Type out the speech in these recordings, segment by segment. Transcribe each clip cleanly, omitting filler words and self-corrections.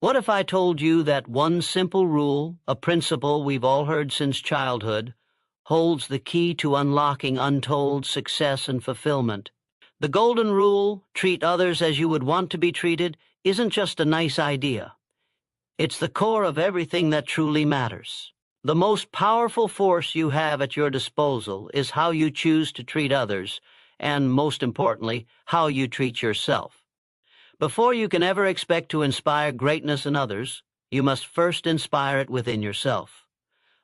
What if I told you that one simple rule, a principle we've all heard since childhood, holds the key to unlocking untold success and fulfillment? The golden rule, treat others as you would want to be treated, isn't just a nice idea. It's the core of everything that truly matters. The most powerful force you have at your disposal is how you choose to treat others, and most importantly, how you treat yourself. Before you can ever expect to inspire greatness in others, you must first inspire it within yourself.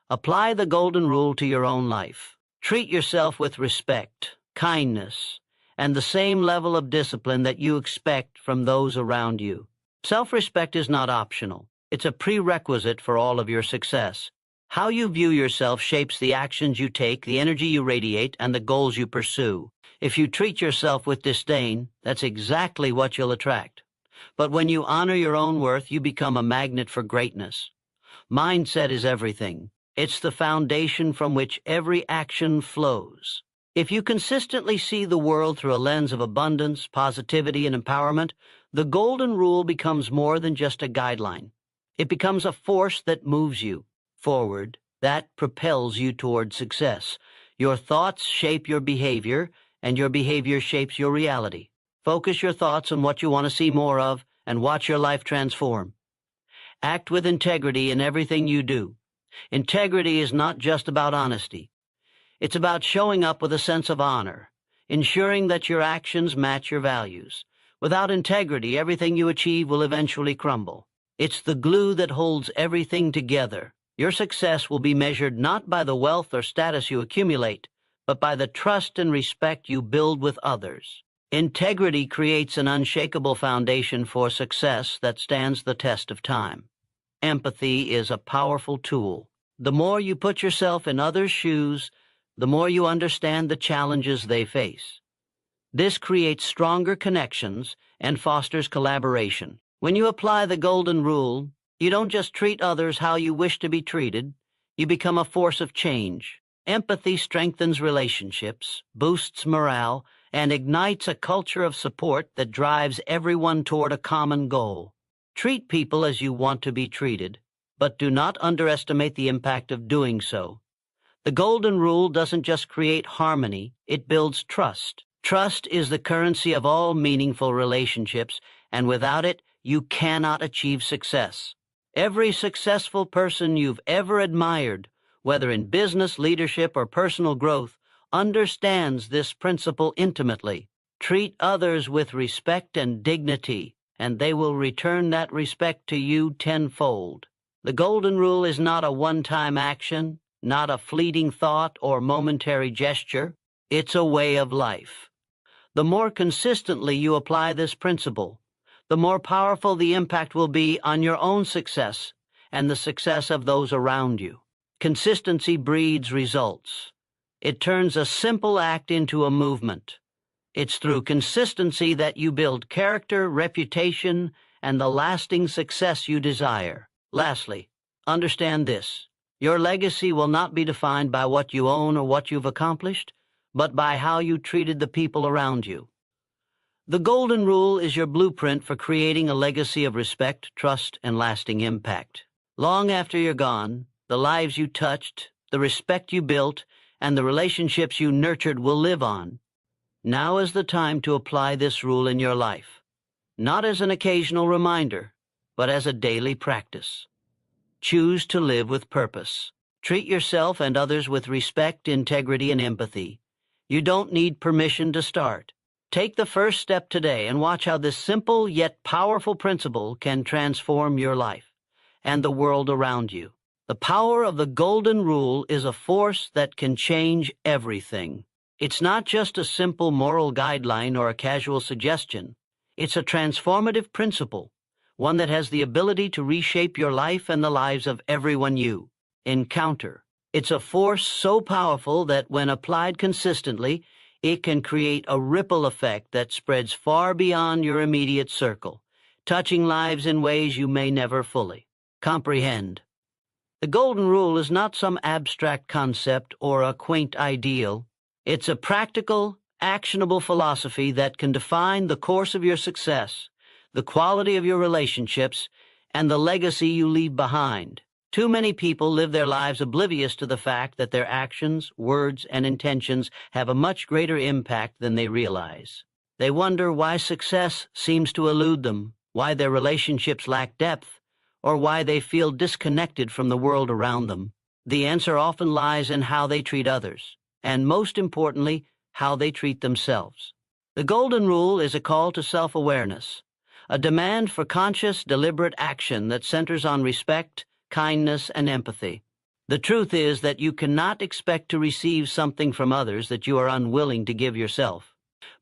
Apply the golden rule to your own life. Treat yourself with respect, kindness, and the same level of discipline that you expect from those around you. Self-respect is not optional. It's a prerequisite for all of your success. How you view yourself shapes the actions you take, the energy you radiate, and the goals you pursue. If you treat yourself with disdain, that's exactly what you'll attract. But when you honor your own worth, you become a magnet for greatness. Mindset is everything. It's the foundation from which every action flows. If you consistently see the world through a lens of abundance, positivity, and empowerment, the golden rule becomes more than just a guideline. It becomes a force that moves you forward, that propels you toward success. Your thoughts shape your behavior, and your behavior shapes your reality. Focus your thoughts on what you want to see more of, and watch your life transform. Act with integrity in everything you do. Integrity is not just about honesty. It's about showing up with a sense of honor, ensuring that your actions match your values. Without integrity, everything you achieve will eventually crumble. It's the glue that holds everything together. Your success will be measured not by the wealth or status you accumulate, but by the trust and respect you build with others. Integrity creates an unshakable foundation for success that stands the test of time. Empathy is a powerful tool. The more you put yourself in others' shoes, the more you understand the challenges they face. This creates stronger connections and fosters collaboration. When you apply the golden rule, you don't just treat others how you wish to be treated, you become a force of change. Empathy strengthens relationships, boosts morale, and ignites a culture of support that drives everyone toward a common goal. Treat people as you want to be treated, but do not underestimate the impact of doing so. The golden rule doesn't just create harmony, it builds trust. Trust is the currency of all meaningful relationships, and without it, you cannot achieve success. Every successful person you've ever admired, whether in business, leadership, or personal growth, understands this principle intimately. Treat others with respect and dignity, and they will return that respect to you tenfold. The golden rule is not a one-time action, not a fleeting thought or momentary gesture. It's a way of life. The more consistently you apply this principle, the more powerful the impact will be on your own success and the success of those around you. Consistency breeds results. It turns a simple act into a movement. It's through consistency that you build character, reputation, and the lasting success you desire. Lastly, understand this. Your legacy will not be defined by what you own or what you've accomplished, but by how you treated the people around you. The golden rule is your blueprint for creating a legacy of respect, trust, and lasting impact. Long after you're gone, the lives you touched, the respect you built, and the relationships you nurtured will live on. Now is the time to apply this rule in your life, not as an occasional reminder, but as a daily practice. Choose to live with purpose. Treat yourself and others with respect, integrity, and empathy. You don't need permission to start. Take the first step today and watch how this simple yet powerful principle can transform your life and the world around you. The power of the golden rule is a force that can change everything. It's not just a simple moral guideline or a casual suggestion. It's a transformative principle, one that has the ability to reshape your life and the lives of everyone you encounter. It's a force so powerful that when applied consistently, it can create a ripple effect that spreads far beyond your immediate circle, touching lives in ways you may never fully comprehend. The golden rule is not some abstract concept or a quaint ideal. It's a practical, actionable philosophy that can define the course of your success, the quality of your relationships, and the legacy you leave behind. Too many people live their lives oblivious to the fact that their actions, words, and intentions have a much greater impact than they realize. They wonder why success seems to elude them, why their relationships lack depth, or why they feel disconnected from the world around them. The answer often lies in how they treat others, and most importantly, how they treat themselves. The Golden Rule is a call to self-awareness, a demand for conscious, deliberate action that centers on respect, kindness, and empathy. The truth is that you cannot expect to receive something from others that you are unwilling to give yourself.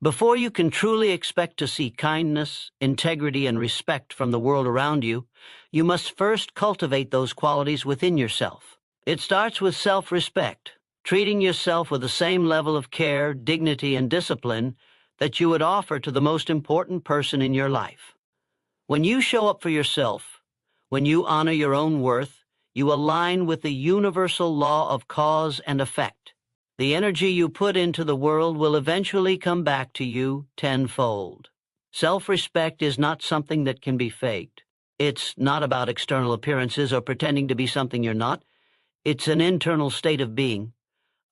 Before you can truly expect to see kindness, integrity, and respect from the world around you, you must first cultivate those qualities within yourself. It starts with self-respect, treating yourself with the same level of care, dignity, and discipline that you would offer to the most important person in your life. When you show up for yourself, when you honor your own worth, you align with the universal law of cause and effect. The energy you put into the world will eventually come back to you tenfold. Self-respect is not something that can be faked. It's not about external appearances or pretending to be something you're not. It's an internal state of being,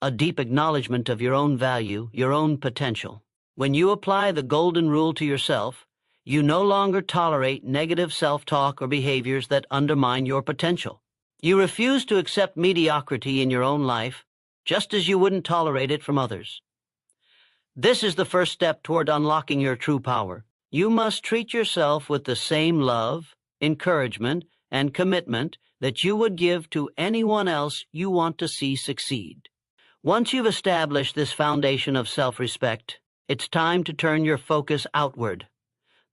a deep acknowledgement of your own value, your own potential. When you apply the Golden Rule to yourself, you no longer tolerate negative self-talk or behaviors that undermine your potential. You refuse to accept mediocrity in your own life, just as you wouldn't tolerate it from others. This is the first step toward unlocking your true power. You must treat yourself with the same love, encouragement, and commitment that you would give to anyone else you want to see succeed. Once you've established this foundation of self-respect, it's time to turn your focus outward.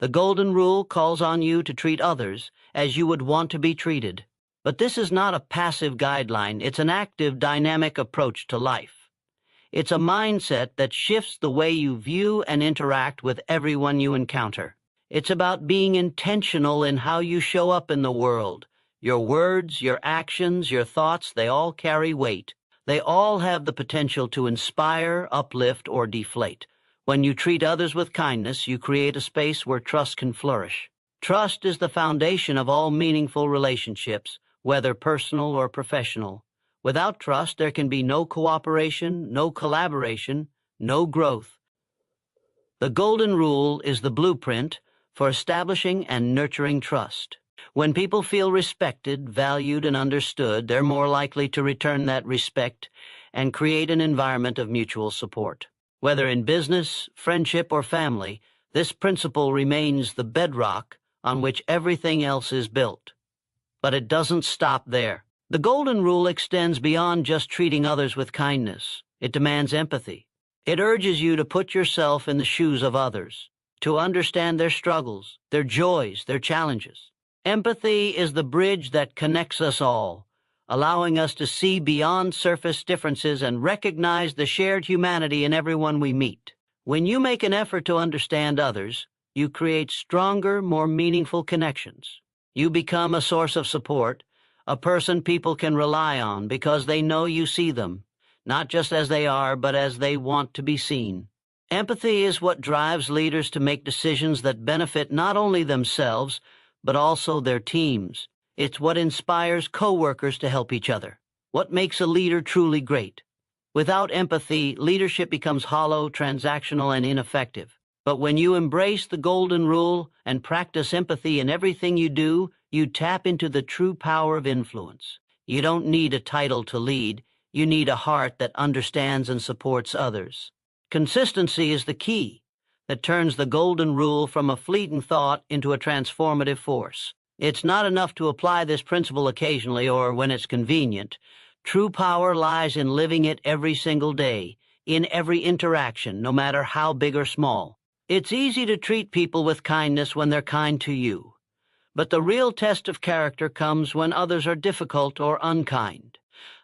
The Golden Rule calls on you to treat others as you would want to be treated. But this is not a passive guideline. It's an active, dynamic approach to life. It's a mindset that shifts the way you view and interact with everyone you encounter. It's about being intentional in how you show up in the world. Your words, your actions, your thoughts, they all carry weight. They all have the potential to inspire, uplift, or deflate. When you treat others with kindness, you create a space where trust can flourish. Trust is the foundation of all meaningful relationships, whether personal or professional. Without trust, there can be no cooperation, no collaboration, no growth. The Golden Rule is the blueprint for establishing and nurturing trust. When people feel respected, valued, and understood, they're more likely to return that respect and create an environment of mutual support. Whether in business, friendship, or family, this principle remains the bedrock on which everything else is built. But it doesn't stop there. The Golden Rule extends beyond just treating others with kindness. It demands empathy. It urges you to put yourself in the shoes of others, to understand their struggles, their joys, their challenges. Empathy is the bridge that connects us all, allowing us to see beyond surface differences and recognize the shared humanity in everyone we meet. When you make an effort to understand others, you create stronger, more meaningful connections. You become a source of support, a person people can rely on because they know you see them, not just as they are, but as they want to be seen. Empathy is what drives leaders to make decisions that benefit not only themselves, but also their teams. It's what inspires coworkers to help each other. What makes a leader truly great? Without empathy, leadership becomes hollow, transactional, and ineffective. But when you embrace the Golden Rule and practice empathy in everything you do, you tap into the true power of influence. You don't need a title to lead. You need a heart that understands and supports others. Consistency is the key that turns the Golden Rule from a fleeting thought into a transformative force. It's not enough to apply this principle occasionally or when it's convenient. True power lies in living it every single day, in every interaction, no matter how big or small. It's easy to treat people with kindness when they're kind to you. But the real test of character comes when others are difficult or unkind.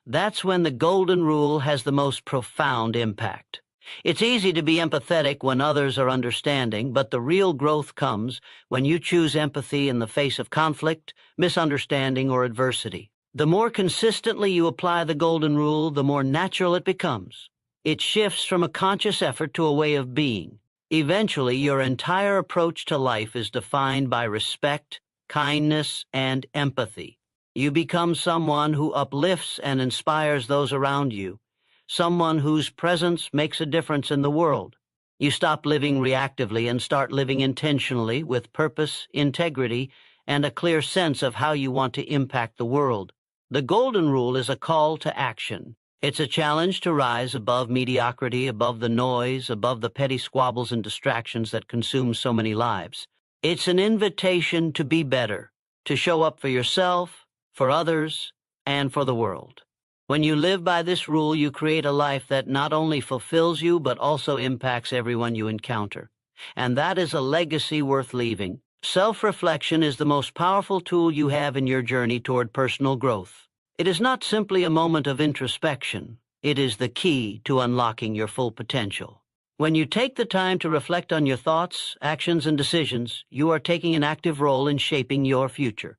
That's when the Golden Rule has the most profound impact. It's easy to be empathetic when others are understanding, but the real growth comes when you choose empathy in the face of conflict, misunderstanding, or adversity. The more consistently you apply the Golden Rule, the more natural it becomes. It shifts from a conscious effort to a way of being. Eventually, your entire approach to life is defined by respect, kindness, and empathy. You become someone who uplifts and inspires those around you, someone whose presence makes a difference in the world. You stop living reactively and start living intentionally with purpose, integrity, and a clear sense of how you want to impact the world. The Golden Rule is a call to action. It's a challenge to rise above mediocrity, above the noise, above the petty squabbles and distractions that consume so many lives. It's an invitation to be better, to show up for yourself, for others, and for the world. When you live by this rule, you create a life that not only fulfills you, but also impacts everyone you encounter. And that is a legacy worth leaving. Self-reflection is the most powerful tool you have in your journey toward personal growth. It is not simply a moment of introspection. It is the key to unlocking your full potential. When you take the time to reflect on your thoughts, actions, and decisions, you are taking an active role in shaping your future.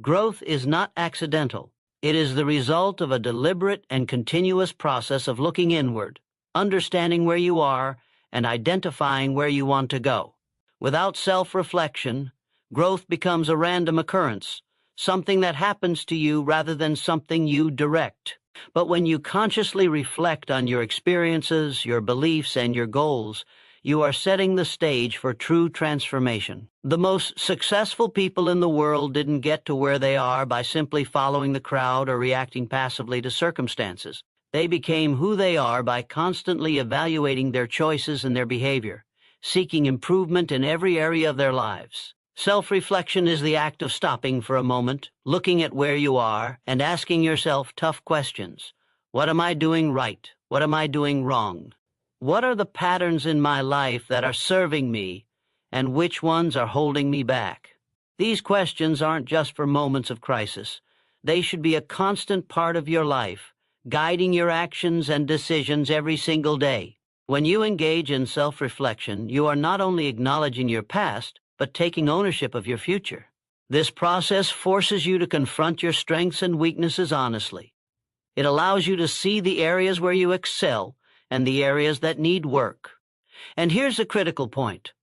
Growth is not accidental. It is the result of a deliberate and continuous process of looking inward, understanding where you are, and identifying where you want to go. Without self-reflection, growth becomes a random occurrence, something that happens to you rather than something you direct. But when you consciously reflect on your experiences, your beliefs, and your goals, you are setting the stage for true transformation. The most successful people in the world didn't get to where they are by simply following the crowd or reacting passively to circumstances. They became who they are by constantly evaluating their choices and their behavior, seeking improvement in every area of their lives. Self-reflection is the act of stopping for a moment, looking at where you are, and asking yourself tough questions. What am I doing right? What am I doing wrong? What are the patterns in my life that are serving me, and which ones are holding me back? These questions aren't just for moments of crisis. They should be a constant part of your life, guiding your actions and decisions every single day. When you engage in self-reflection, you are not only acknowledging your past, but taking ownership of your future. This process forces you to confront your strengths and weaknesses honestly. It allows you to see the areas where you excel and the areas that need work. And here's a critical point.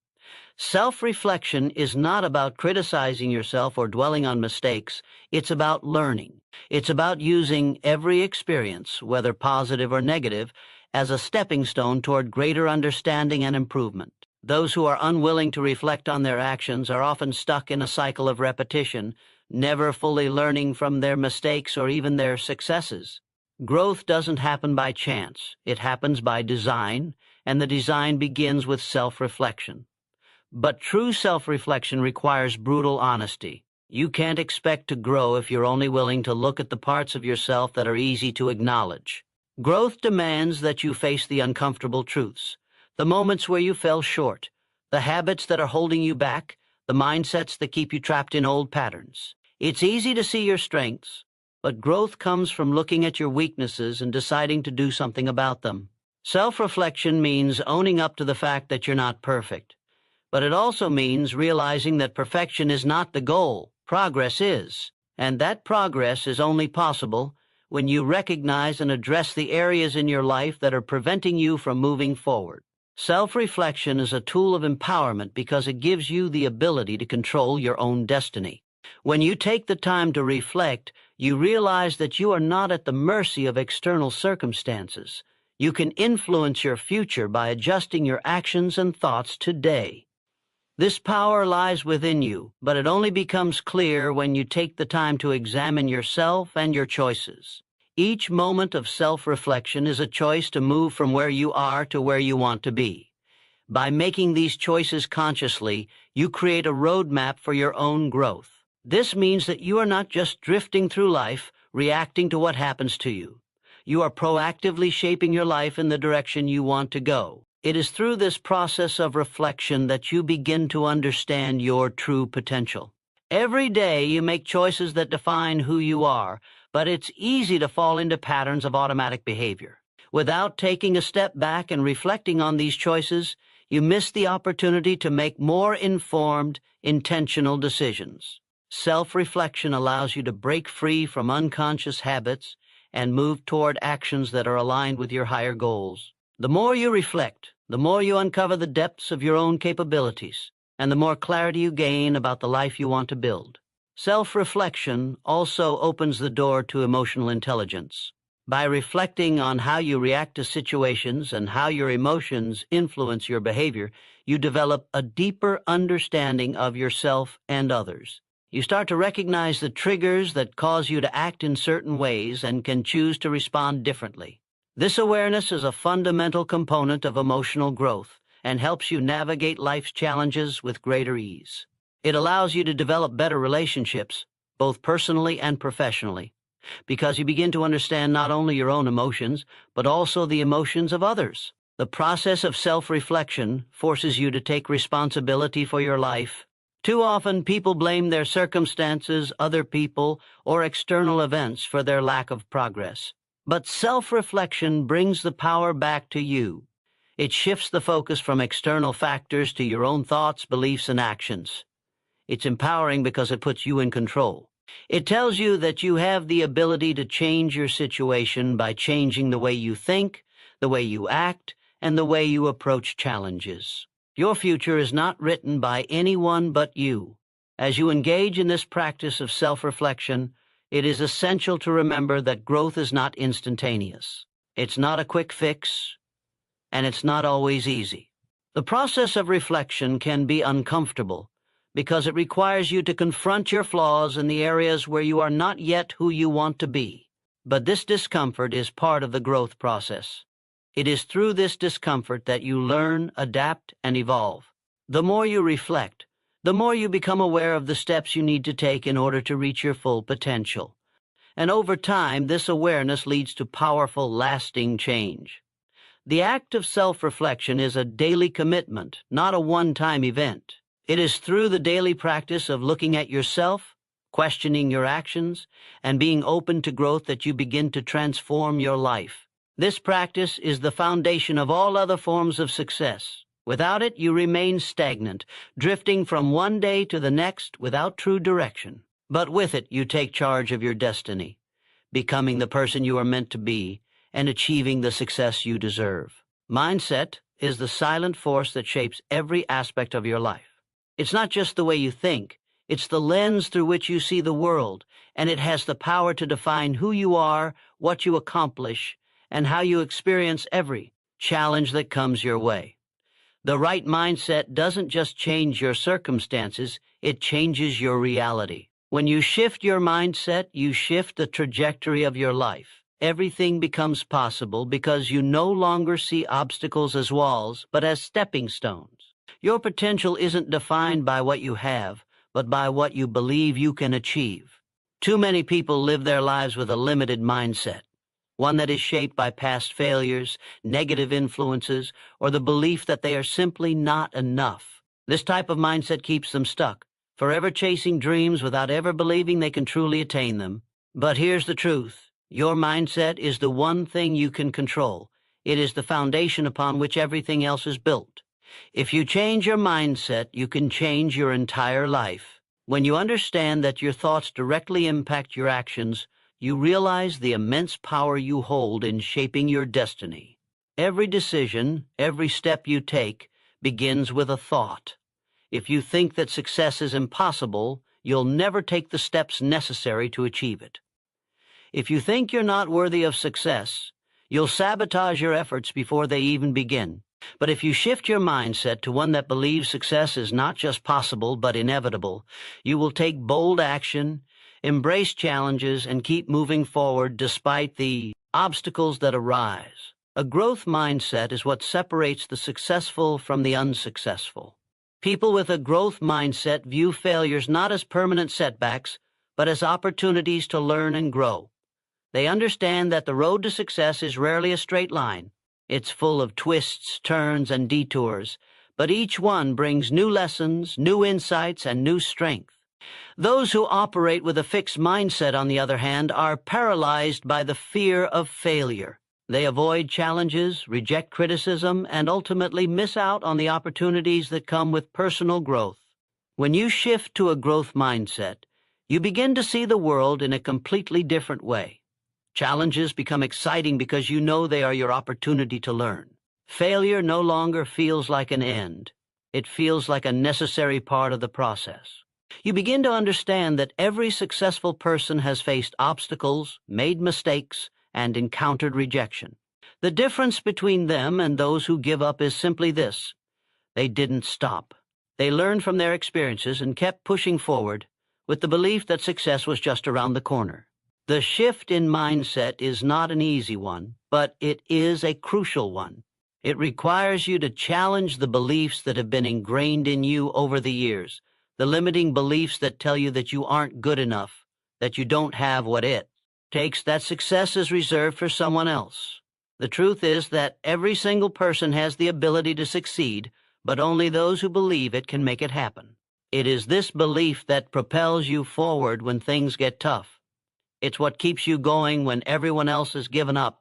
Self-reflection is not about criticizing yourself or dwelling on mistakes. It's about learning. It's about using every experience, whether positive or negative, as a stepping stone toward greater understanding and improvement. Those who are unwilling to reflect on their actions are often stuck in a cycle of repetition, never fully learning from their mistakes or even their successes. Growth doesn't happen by chance. It happens by design, and the design begins with self-reflection. But true self-reflection requires brutal honesty. You can't expect to grow if you're only willing to look at the parts of yourself that are easy to acknowledge. Growth demands that you face the uncomfortable truths, the moments where you fell short, the habits that are holding you back, the mindsets that keep you trapped in old patterns. It's easy to see your strengths, but growth comes from looking at your weaknesses and deciding to do something about them. Self-reflection means owning up to the fact that you're not perfect, but it also means realizing that perfection is not the goal. Progress is, and that progress is only possible when you recognize and address the areas in your life that are preventing you from moving forward. Self-reflection is a tool of empowerment because it gives you the ability to control your own destiny. When you take the time to reflect, you realize that you are not at the mercy of external circumstances. You can influence your future by adjusting your actions and thoughts today. This power lies within you, but it only becomes clear when you take the time to examine yourself and your choices. Each moment of self-reflection is a choice to move from where you are to where you want to be. By making these choices consciously, you create a roadmap for your own growth. This means that you are not just drifting through life, reacting to what happens to you. You are proactively shaping your life in the direction you want to go. It is through this process of reflection that you begin to understand your true potential. Every day you make choices that define who you are, but it's easy to fall into patterns of automatic behavior. Without taking a step back and reflecting on these choices, you miss the opportunity to make more informed, intentional decisions. Self-reflection allows you to break free from unconscious habits and move toward actions that are aligned with your higher goals. The more you reflect, the more you uncover the depths of your own capabilities, and the more clarity you gain about the life you want to build. Self-reflection also opens the door to emotional intelligence. By reflecting on how you react to situations and how your emotions influence your behavior, you develop a deeper understanding of yourself and others. You start to recognize the triggers that cause you to act in certain ways and can choose to respond differently. This awareness is a fundamental component of emotional growth and helps you navigate life's challenges with greater ease. It allows you to develop better relationships, both personally and professionally, because you begin to understand not only your own emotions, but also the emotions of others. The process of self-reflection forces you to take responsibility for your life. Too often, people blame their circumstances, other people, or external events for their lack of progress. But self-reflection brings the power back to you. It shifts the focus from external factors to your own thoughts, beliefs, and actions. It's empowering because it puts you in control. It tells you that you have the ability to change your situation by changing the way you think, the way you act, and the way you approach challenges. Your future is not written by anyone but you. As you engage in this practice of self-reflection, it is essential to remember that growth is not instantaneous. It's not a quick fix, and it's not always easy. The process of reflection can be uncomfortable because it requires you to confront your flaws in the areas where you are not yet who you want to be. But this discomfort is part of the growth process. It is through this discomfort that you learn, adapt, and evolve. The more you reflect, the more you become aware of the steps you need to take in order to reach your full potential. And over time, this awareness leads to powerful, lasting change. The act of self-reflection is a daily commitment, not a one-time event. It is through the daily practice of looking at yourself, questioning your actions, and being open to growth that you begin to transform your life. This practice is the foundation of all other forms of success. Without it, you remain stagnant, drifting from one day to the next without true direction. But with it, you take charge of your destiny, becoming the person you are meant to be and achieving the success you deserve. Mindset is the silent force that shapes every aspect of your life. It's not just the way you think, it's the lens through which you see the world, and it has the power to define who you are, what you accomplish, and how you experience every challenge that comes your way. The right mindset doesn't just change your circumstances, it changes your reality. When you shift your mindset, you shift the trajectory of your life. Everything becomes possible because you no longer see obstacles as walls, but as stepping stones. Your potential isn't defined by what you have, but by what you believe you can achieve. Too many people live their lives with a limited mindset, one that is shaped by past failures, negative influences, or the belief that they are simply not enough. This type of mindset keeps them stuck, forever chasing dreams without ever believing they can truly attain them. But here's the truth. Your mindset is the one thing you can control. It is the foundation upon which everything else is built. If you change your mindset, you can change your entire life. When you understand that your thoughts directly impact your actions, you realize the immense power you hold in shaping your destiny. Every decision, every step you take, begins with a thought. If you think that success is impossible, you'll never take the steps necessary to achieve it. If you think you're not worthy of success, you'll sabotage your efforts before they even begin. But if you shift your mindset to one that believes success is not just possible but inevitable, you will take bold action, embrace challenges, and keep moving forward despite the obstacles that arise. A growth mindset is what separates the successful from the unsuccessful. People with a growth mindset view failures not as permanent setbacks, but as opportunities to learn and grow. They understand that the road to success is rarely a straight line. It's full of twists, turns, and detours, but each one brings new lessons, new insights, and new strength. Those who operate with a fixed mindset, on the other hand, are paralyzed by the fear of failure. They avoid challenges, reject criticism, and ultimately miss out on the opportunities that come with personal growth. When you shift to a growth mindset, you begin to see the world in a completely different way. Challenges become exciting because you know they are your opportunity to learn. Failure no longer feels like an end. It feels like a necessary part of the process. You begin to understand that every successful person has faced obstacles, made mistakes, and encountered rejection. The difference between them and those who give up is simply this: they didn't stop. They learned from their experiences and kept pushing forward with the belief that success was just around the corner. The shift in mindset is not an easy one, but it is a crucial one. It requires you to challenge the beliefs that have been ingrained in you over the years, the limiting beliefs that tell you that you aren't good enough, that you don't have what it takes, that success is reserved for someone else. The truth is that every single person has the ability to succeed, but only those who believe it can make it happen. It is this belief that propels you forward when things get tough. It's what keeps you going when everyone else has given up.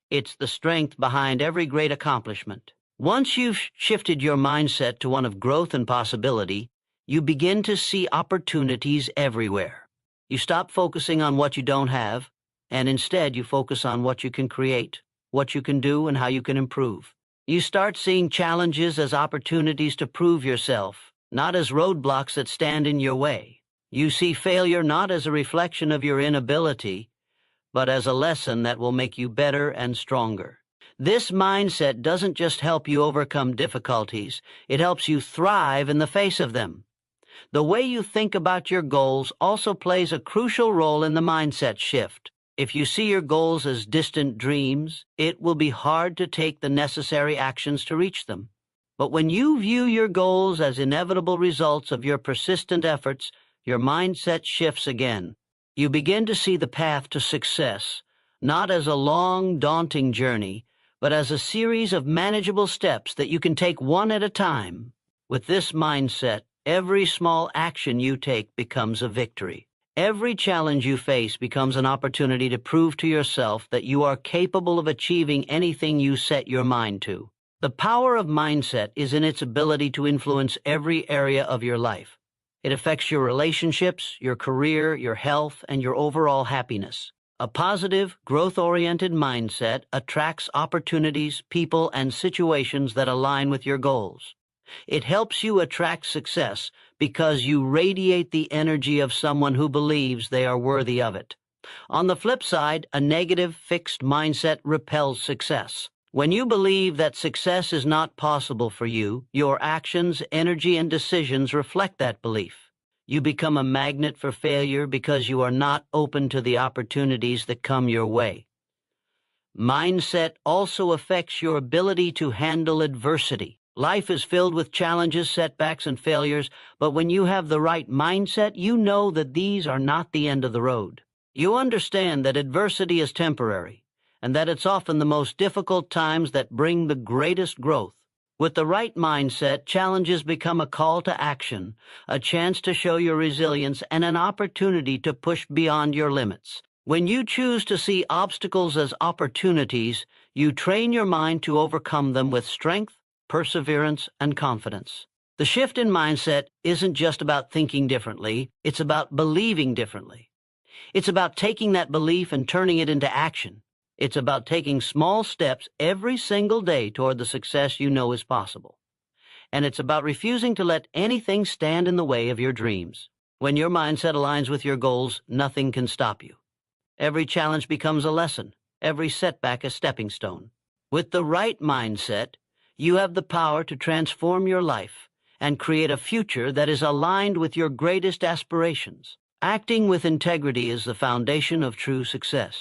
It's the strength behind every great accomplishment. Once you've shifted your mindset to one of growth and possibility, you begin to see opportunities everywhere. You stop focusing on what you don't have, and instead you focus on what you can create, what you can do, and how you can improve. You start seeing challenges as opportunities to prove yourself, not as roadblocks that stand in your way. You see failure not as a reflection of your inability, but as a lesson that will make you better and stronger. This mindset doesn't just help you overcome difficulties, it helps you thrive in the face of them. The way you think about your goals also plays a crucial role in the mindset shift. If you see your goals as distant dreams, it will be hard to take the necessary actions to reach them. But when you view your goals as inevitable results of your persistent efforts, your mindset shifts again. You begin to see the path to success, not as a long, daunting journey, but as a series of manageable steps that you can take one at a time. With this mindset, every small action you take becomes a victory. Every challenge you face becomes an opportunity to prove to yourself that you are capable of achieving anything you set your mind to. The power of mindset is in its ability to influence every area of your life. It affects your relationships, your career, your health, and your overall happiness. A positive, growth-oriented mindset attracts opportunities, people, and situations that align with your goals. It helps you attract success because you radiate the energy of someone who believes they are worthy of it. On the flip side, a negative, fixed mindset repels success. When you believe that success is not possible for you, your actions, energy, and decisions reflect that belief. You become a magnet for failure because you are not open to the opportunities that come your way. Mindset also affects your ability to handle adversity. Life is filled with challenges, setbacks, and failures, but when you have the right mindset, you know that these are not the end of the road. You understand that adversity is temporary, and that it's often the most difficult times that bring the greatest growth. With the right mindset, challenges become a call to action, a chance to show your resilience, and an opportunity to push beyond your limits. When you choose to see obstacles as opportunities, you train your mind to overcome them with strength, perseverance, and confidence. The shift in mindset isn't just about thinking differently, it's about believing differently. It's about taking that belief and turning it into action. It's about taking small steps every single day toward the success you know is possible. And it's about refusing to let anything stand in the way of your dreams. When your mindset aligns with your goals, nothing can stop you. Every challenge becomes a lesson, every setback a stepping stone. With the right mindset, you have the power to transform your life and create a future that is aligned with your greatest aspirations. Acting with integrity is the foundation of true success.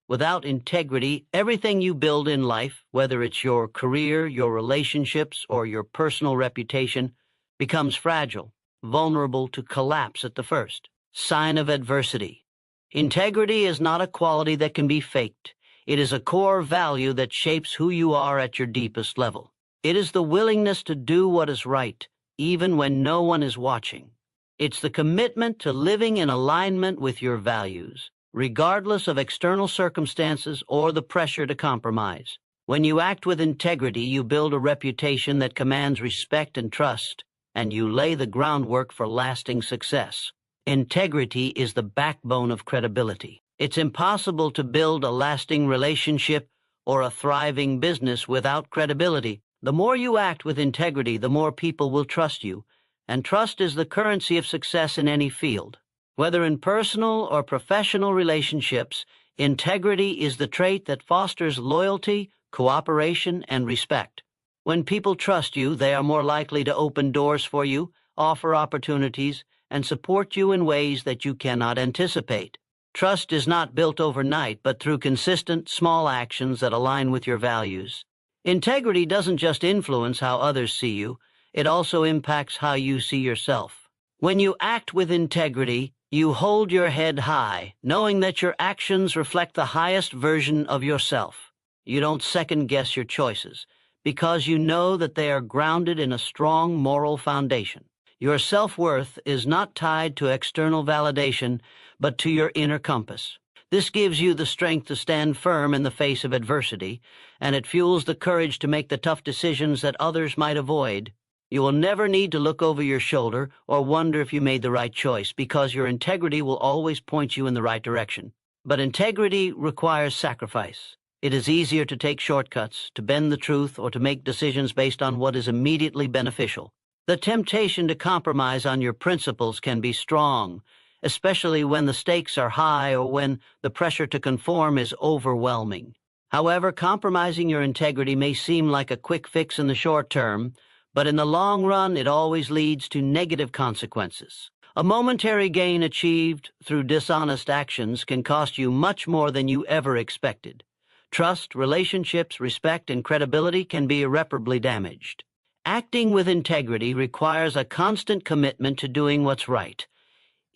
Without integrity, everything you build in life, whether it's your career, your relationships, or your personal reputation, becomes fragile, vulnerable to collapse at the first sign of adversity. Integrity is not a quality that can be faked. It is a core value that shapes who you are at your deepest level. It is the willingness to do what is right, even when no one is watching. It's the commitment to living in alignment with your values, regardless of external circumstances or the pressure to compromise. When you act with integrity, you build a reputation that commands respect and trust, and you lay the groundwork for lasting success. Integrity is the backbone of credibility. It's impossible to build a lasting relationship or a thriving business without credibility. The more you act with integrity, the more people will trust you, and trust is the currency of success in any field. Whether in personal or professional relationships, integrity is the trait that fosters loyalty, cooperation, and respect. When people trust you, they are more likely to open doors for you, offer opportunities, and support you in ways that you cannot anticipate. Trust is not built overnight, but through consistent, small actions that align with your values. Integrity doesn't just influence how others see you, it also impacts how you see yourself. When you act with integrity, you hold your head high, knowing that your actions reflect the highest version of yourself. You don't second-guess your choices, because you know that they are grounded in a strong moral foundation. Your self-worth is not tied to external validation, but to your inner compass. This gives you the strength to stand firm in the face of adversity, and it fuels the courage to make the tough decisions that others might avoid. You will never need to look over your shoulder or wonder if you made the right choice, because your integrity will always point you in the right direction. But integrity requires sacrifice. It is easier to take shortcuts, to bend the truth, or to make decisions based on what is immediately beneficial. The temptation to compromise on your principles can be strong, especially when the stakes are high or when the pressure to conform is overwhelming. However, compromising your integrity may seem like a quick fix in the short term, but in the long run it always leads to negative consequences. A momentary gain achieved through dishonest actions can cost you much more than you ever expected. Trust, relationships, respect, and credibility can be irreparably damaged. Acting with integrity requires a constant commitment to doing what's right,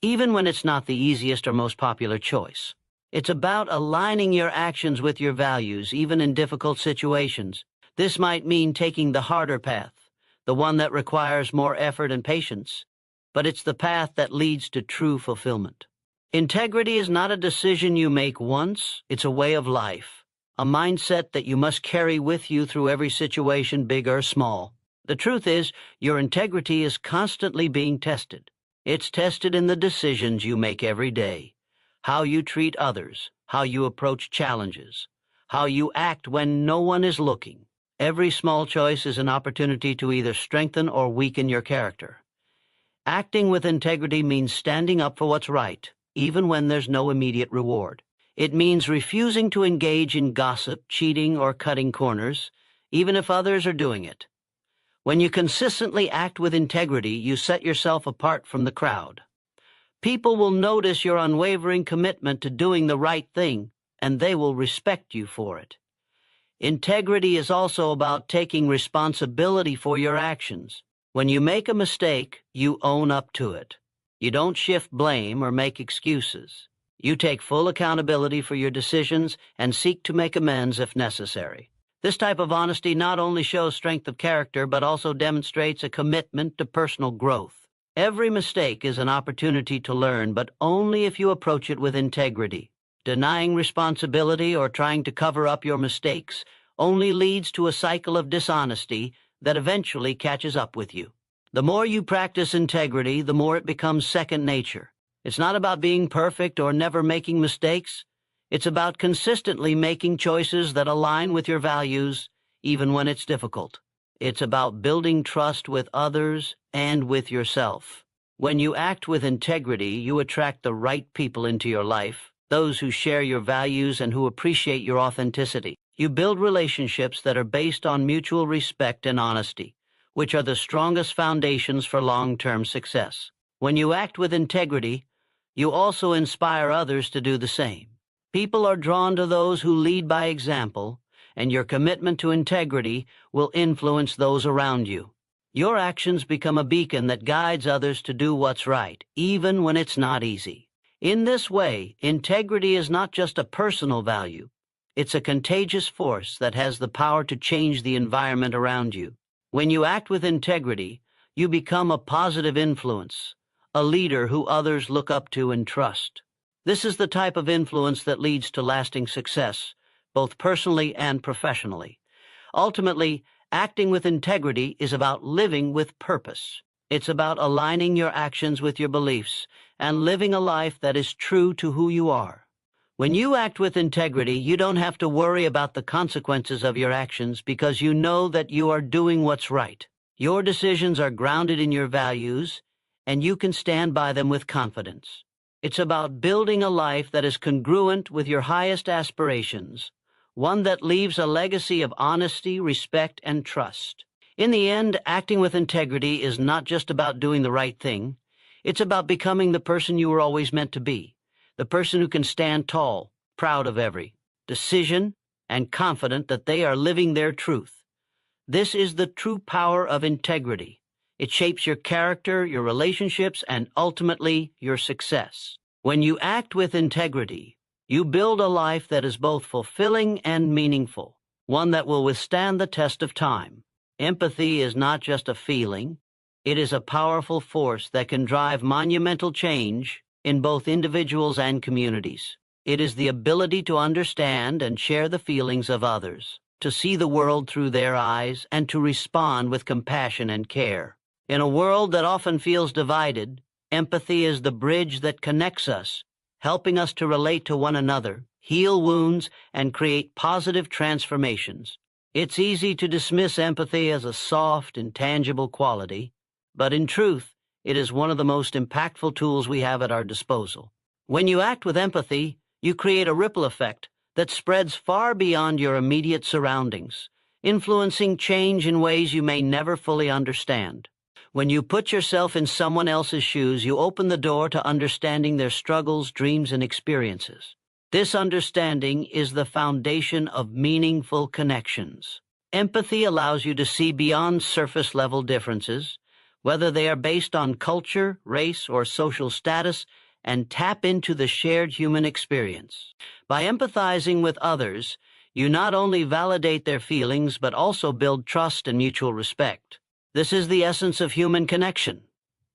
even when it's not the easiest or most popular choice. It's about aligning your actions with your values, even in difficult situations. This might mean taking the harder path, the one that requires more effort and patience, but it's the path that leads to true fulfillment. Integrity is not a decision you make once, it's a way of life, a mindset that you must carry with you through every situation, big or small. The truth is, your integrity is constantly being tested. It's tested in the decisions you make every day, how you treat others, how you approach challenges, how you act when no one is looking. Every small choice is an opportunity to either strengthen or weaken your character. Acting with integrity means standing up for what's right, even when there's no immediate reward. It means refusing to engage in gossip, cheating, or cutting corners, even if others are doing it. When you consistently act with integrity, you set yourself apart from the crowd. People will notice your unwavering commitment to doing the right thing, and they will respect you for it. Integrity is also about taking responsibility for your actions. When you make a mistake, you own up to it. You don't shift blame or make excuses. You take full accountability for your decisions and seek to make amends if necessary. This type of honesty not only shows strength of character, but also demonstrates a commitment to personal growth. Every mistake is an opportunity to learn, but only if you approach it with integrity. Denying responsibility or trying to cover up your mistakes only leads to a cycle of dishonesty that eventually catches up with you. The more you practice integrity, the more it becomes second nature. It's not about being perfect or never making mistakes. It's about consistently making choices that align with your values, even when it's difficult. It's about building trust with others and with yourself. When you act with integrity, you attract the right people into your life, those who share your values and who appreciate your authenticity. You build relationships that are based on mutual respect and honesty, which are the strongest foundations for long-term success. When you act with integrity, you also inspire others to do the same. People are drawn to those who lead by example, and your commitment to integrity will influence those around you. Your actions become a beacon that guides others to do what's right, even when it's not easy. In this way, integrity is not just a personal value. It's a contagious force that has the power to change the environment around you. When you act with integrity, you become a positive influence, a leader who others look up to and trust. This is the type of influence that leads to lasting success, both personally and professionally. Ultimately, acting with integrity is about living with purpose. It's about aligning your actions with your beliefs and living a life that is true to who you are. When you act with integrity, you don't have to worry about the consequences of your actions because you know that you are doing what's right. Your decisions are grounded in your values, and you can stand by them with confidence. It's about building a life that is congruent with your highest aspirations, one that leaves a legacy of honesty, respect, and trust. In the end, acting with integrity is not just about doing the right thing. It's about becoming the person you were always meant to be, the person who can stand tall, proud of every decision, and confident that they are living their truth. This is the true power of integrity. It shapes your character, your relationships, and ultimately your success. When you act with integrity, you build a life that is both fulfilling and meaningful, one that will withstand the test of time. Empathy is not just a feeling. It is a powerful force that can drive monumental change in both individuals and communities. It is the ability to understand and share the feelings of others, to see the world through their eyes, and to respond with compassion and care. In a world that often feels divided, empathy is the bridge that connects us, helping us to relate to one another, heal wounds, and create positive transformations. It's easy to dismiss empathy as a soft, intangible quality, but in truth, it is one of the most impactful tools we have at our disposal. When you act with empathy, you create a ripple effect that spreads far beyond your immediate surroundings, influencing change in ways you may never fully understand. When you put yourself in someone else's shoes, you open the door to understanding their struggles, dreams, and experiences. This understanding is the foundation of meaningful connections. Empathy allows you to see beyond surface-level differences, whether they are based on culture, race, or social status, and tap into the shared human experience. By empathizing with others, you not only validate their feelings, but also build trust and mutual respect. This is the essence of human connection.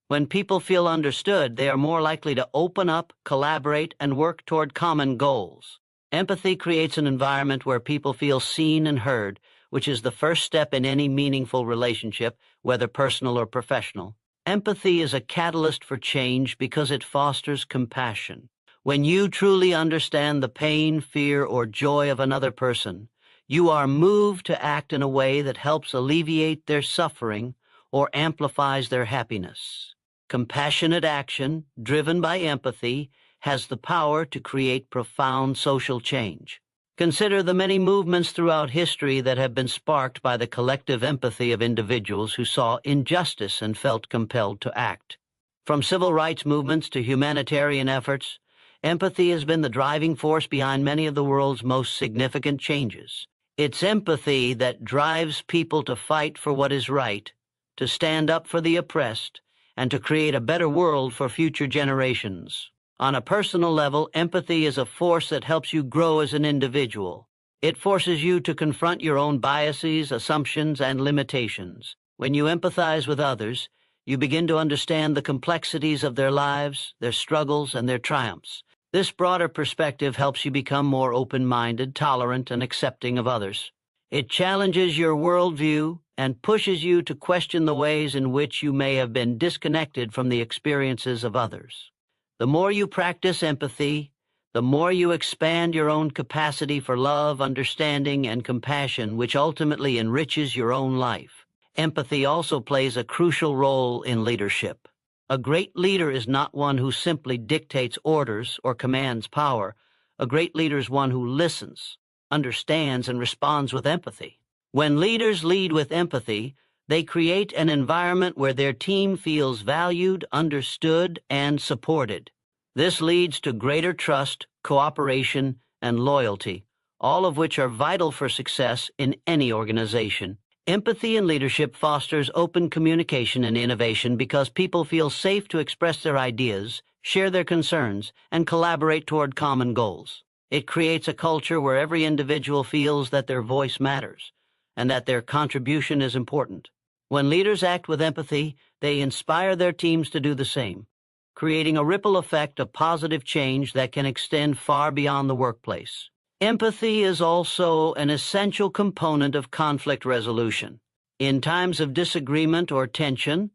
When people feel understood, they are more likely to open up, collaborate, and work toward common goals. Empathy creates an environment where people feel seen and heard, which is the first step in any meaningful relationship, whether personal or professional. Empathy is a catalyst for change because it fosters compassion. When you truly understand the pain, fear, or joy of another person, you are moved to act in a way that helps alleviate their suffering or amplifies their happiness. Compassionate action, driven by empathy, has the power to create profound social change. Consider the many movements throughout history that have been sparked by the collective empathy of individuals who saw injustice and felt compelled to act. From civil rights movements to humanitarian efforts, empathy has been the driving force behind many of the world's most significant changes. It's empathy that drives people to fight for what is right, to stand up for the oppressed, and to create a better world for future generations. On a personal level, empathy is a force that helps you grow as an individual. It forces you to confront your own biases, assumptions, and limitations. When you empathize with others, you begin to understand the complexities of their lives, their struggles, and their triumphs. This broader perspective helps you become more open-minded, tolerant, and accepting of others. It challenges your worldview and pushes you to question the ways in which you may have been disconnected from the experiences of others. The more you practice empathy, the more you expand your own capacity for love, understanding, and compassion, which ultimately enriches your own life. Empathy also plays a crucial role in leadership. A great leader is not one who simply dictates orders or commands power. A great leader is one who listens, understands, and responds with empathy. When leaders lead with empathy, they create an environment where their team feels valued, understood, and supported. This leads to greater trust, cooperation, and loyalty, all of which are vital for success in any organization. Empathy in leadership fosters open communication and innovation because people feel safe to express their ideas, share their concerns, and collaborate toward common goals. It creates a culture where every individual feels that their voice matters and that their contribution is important. When leaders act with empathy, they inspire their teams to do the same, creating a ripple effect of positive change that can extend far beyond the workplace. Empathy is also an essential component of conflict resolution. In times of disagreement or tension,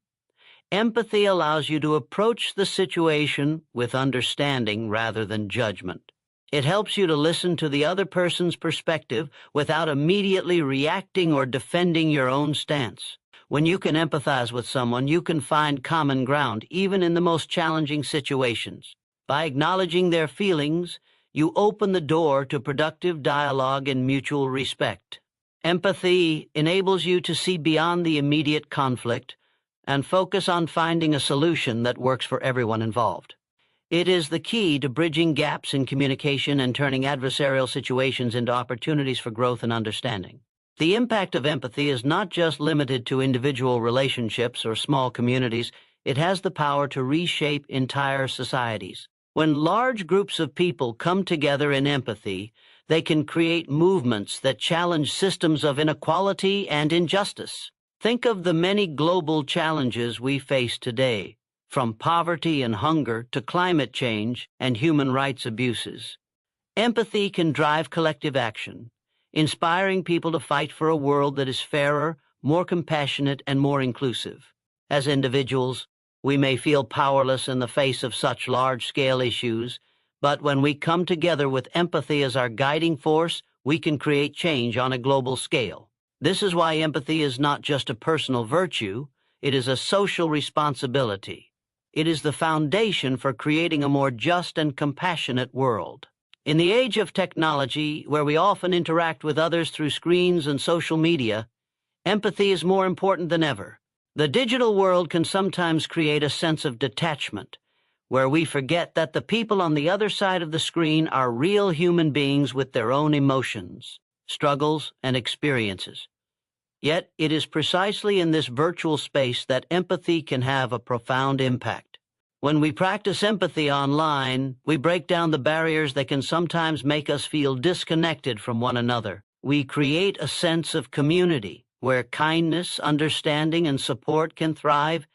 empathy allows you to approach the situation with understanding rather than judgment. It helps you to listen to the other person's perspective without immediately reacting or defending your own stance. When you can empathize with someone, you can find common ground, even in the most challenging situations. By acknowledging their feelings, you open the door to productive dialogue and mutual respect. Empathy enables you to see beyond the immediate conflict and focus on finding a solution that works for everyone involved. It is the key to bridging gaps in communication and turning adversarial situations into opportunities for growth and understanding. The impact of empathy is not just limited to individual relationships or small communities. It has the power to reshape entire societies. When large groups of people come together in empathy, they can create movements that challenge systems of inequality and injustice. Think of the many global challenges we face today, from poverty and hunger to climate change and human rights abuses. Empathy can drive collective action, inspiring people to fight for a world that is fairer, more compassionate, and more inclusive. As individuals, we may feel powerless in the face of such large-scale issues, but when we come together with empathy as our guiding force, we can create change on a global scale. This is why empathy is not just a personal virtue, it is a social responsibility. It is the foundation for creating a more just and compassionate world. In the age of technology, where we often interact with others through screens and social media, empathy is more important than ever. The digital world can sometimes create a sense of detachment, where we forget that the people on the other side of the screen are real human beings with their own emotions, struggles, and experiences. Yet it is precisely in this virtual space that empathy can have a profound impact. When we practice empathy online, we break down the barriers that can sometimes make us feel disconnected from one another. We create a sense of community, where kindness, understanding, and support can thrive,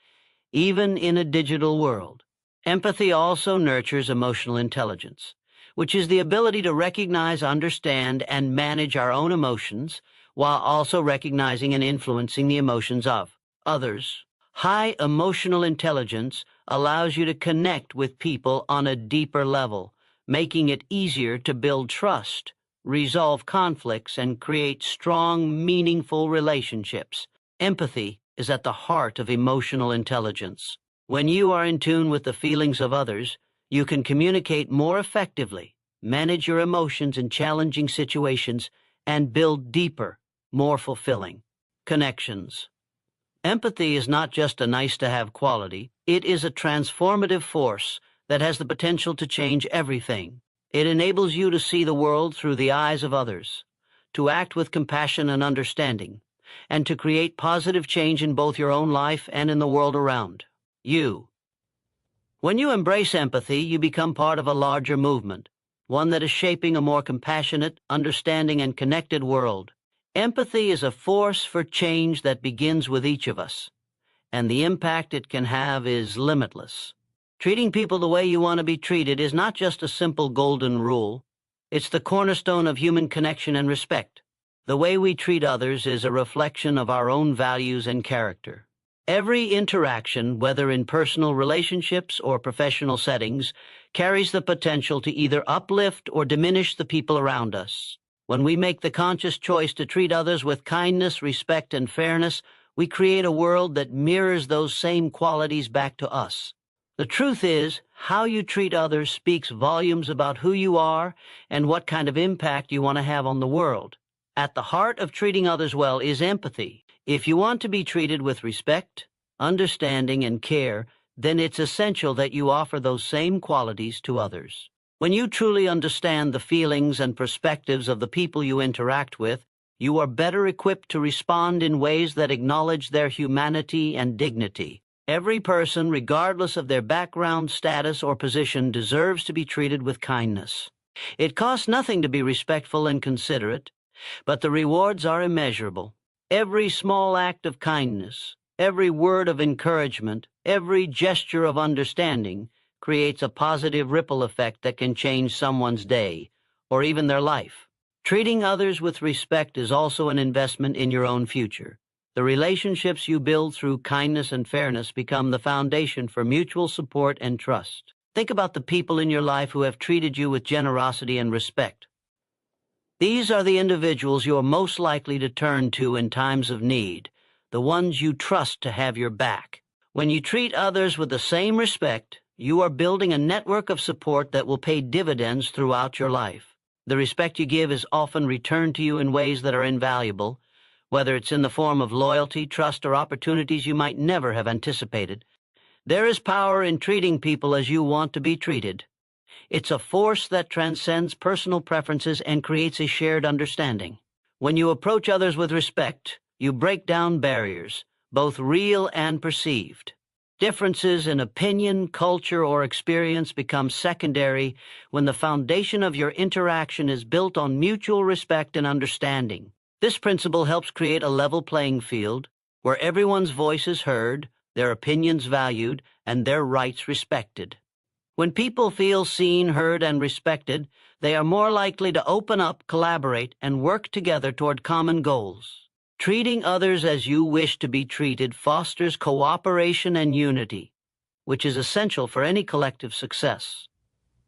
even in a digital world. Empathy also nurtures emotional intelligence, which is the ability to recognize, understand, and manage our own emotions, while also recognizing and influencing the emotions of others. High emotional intelligence allows you to connect with people on a deeper level, making it easier to build trust, resolve conflicts, and create strong, meaningful relationships. Empathy is at the heart of emotional intelligence. When you are in tune with the feelings of others, you can communicate more effectively, manage your emotions in challenging situations, and build deeper, more fulfilling connections. Empathy is not just a nice-to-have quality, it is a transformative force that has the potential to change everything. It enables you to see the world through the eyes of others, to act with compassion and understanding, and to create positive change in both your own life and in the world around you. When you embrace empathy, you become part of a larger movement, one that is shaping a more compassionate, understanding, and connected world. Empathy is a force for change that begins with each of us, and the impact it can have is limitless. Treating people the way you want to be treated is not just a simple golden rule. It's the cornerstone of human connection and respect. The way we treat others is a reflection of our own values and character. Every interaction, whether in personal relationships or professional settings, carries the potential to either uplift or diminish the people around us. When we make the conscious choice to treat others with kindness, respect, and fairness, we create a world that mirrors those same qualities back to us. The truth is, how you treat others speaks volumes about who you are and what kind of impact you want to have on the world. At the heart of treating others well is empathy. If you want to be treated with respect, understanding, and care, then it's essential that you offer those same qualities to others. When you truly understand the feelings and perspectives of the people you interact with, you are better equipped to respond in ways that acknowledge their humanity and dignity. Every person, regardless of their background, status, or position, deserves to be treated with kindness. It costs nothing to be respectful and considerate, but the rewards are immeasurable. Every small act of kindness, every word of encouragement, every gesture of understanding creates a positive ripple effect that can change someone's day, or even their life. Treating others with respect is also an investment in your own future. The relationships you build through kindness and fairness become the foundation for mutual support and trust. Think about the people in your life who have treated you with generosity and respect. These are the individuals you are most likely to turn to in times of need, the ones you trust to have your back. When you treat others with the same respect, you are building a network of support that will pay dividends throughout your life. The respect you give is often returned to you in ways that are invaluable, whether it's in the form of loyalty, trust, or opportunities you might never have anticipated. There is power in treating people as you want to be treated. It's a force that transcends personal preferences and creates a shared understanding. When you approach others with respect, you break down barriers, both real and perceived. Differences in opinion, culture, or experience become secondary when the foundation of your interaction is built on mutual respect and understanding. This principle helps create a level playing field where everyone's voice is heard, their opinions valued, and their rights respected. When people feel seen, heard, and respected, they are more likely to open up, collaborate, and work together toward common goals. Treating others as you wish to be treated fosters cooperation and unity, which is essential for any collective success.